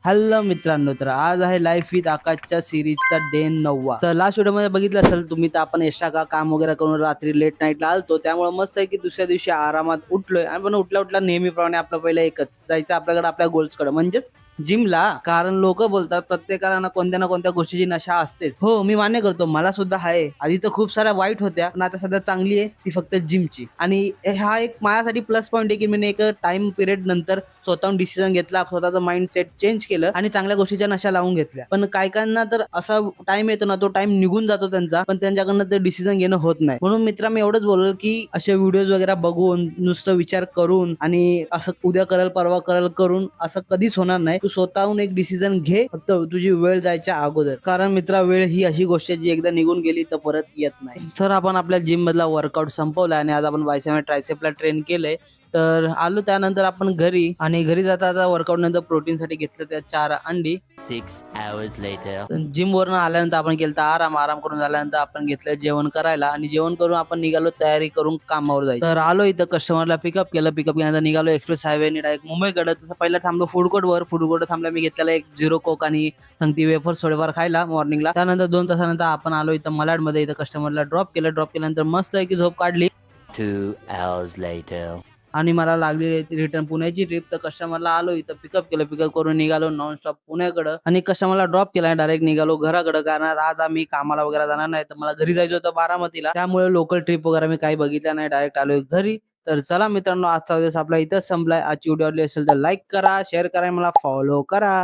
Hello मित्रांनो, तर आज आहे लाईफ विथ आकाशच्या सिरीजचा डे 9वा। तर लास्ट व्हिडिओ मध्ये बघितलं असेल तुम्ही, तर आपण एक्स्ट्रा काम वगैरे करून रात्री लेट नाईटला आलतो, त्यामुळे मस्त आहे की दुसऱ्या दिवशी आरामात उठलोय। आणि पण उठल्या उठल्या नेहमीप्रमाणे आपलं पहिलं एकच जायचं आपल्याकडे आपल्या गोल्सकडे, म्हणजेच जिमला। कारण लोक बोलतात प्रत्येकाला ना कोणत्या गोष्टीची नशा असतेच। हो, मी मान्य करतो, मला सुद्धा आहे। आधी तर खूप साऱ्या वाईट होत्या, पण आता सध्या चांगली आहे ती फक्त जिमची। आणि हा एक माझ्यासाठी प्लस पॉईंट आहे की मी एक टाइम पिरियड नंतर स्वतःहून डिसिजन घेतला, स्वतःचा माइंडसेट चेंज केलं आणि चांगल्या गोष्टीच्या नशा लावून घेतल्या। पण कायकांना तर असा टाइम येतो ना, तो टाइम निघून जातो त्यांचा, पण त्यांच्याकडनं ते डिसिजन घेणं होत नाही। म्हणून मित्रा, मी एवढंच बोललो की असे व्हिडिओज वगैरे बघून नुसतं विचार करून आणि असं उद्या करल परवा करल करून असं कधीच होणार नाही। तू स्वतःहून एक डिसिजन घे, फक्त तुझी वेळ जायच्या अगोदर। कारण मित्रा, वेळ ही अशी गोष्ट आहे जी एकदा निघून गेली तर परत येत नाही। तर आपण आपल्या जिम मधला वर्कआउट संपवला आणि आज आपण बायसेप ट्रायसेपला ट्रेन केलंय। तर आलो त्यानंतर आपण घरी, आणि घरी जाता जाता वर्कआउट नंतर प्रोटीन साठी घेतलं त्या 4 अंडी। 6 hours later. जिम वरून आल्यानंतर आपण केलं आराम करून झाल्यानंतर आपण घेतलं जेवण करायला, आणि जेवण करून आपण निघालो तयारी करून कामावर जायचं। तर आलो इथं कस्टमरला पिकअप केल्यानंतर निघालो एक्सप्रेस हायवेने डायरेक्ट मुंबईकडे। तसं पहिला थांबलो फूड कोर्ट थांबला, मी घेतलेला एक 0 कोक आणि संगती वेफर्स थोडेफार खायला मॉर्निंगला। त्यानंतर 2 तासानंतर आपण आलो इथं मलाडमध्ये, इथं कस्टमरला ड्रॉप केल्यानंतर मस्त आहे की झोप काढली। 2 hours later. आणि मला लागली रिटर्न पुण्याची ट्रिप। तर कस्टमरला आलो इथं पिकअप करून निघालो नॉनस्टॉप पुण्याकडे, आणि कस्टमरला ड्रॉप केला, डायरेक्ट निघालो घराकडे। कारण आज आम्ही कामाला वगैरे जाणार नाही, तर मला घरी जायचं होतं बारामतीला, त्यामुळे लोकल ट्रिप वगैरे मी काही बघितलं नाही, डायरेक्ट आलोय घरी। तर चला मित्रांनो, आजचा दिवस आपला इथंच संपलाय। आजची व्हिडिओ आवडली असेल तर लाईक करा, शेअर करा, मला फॉलो करा।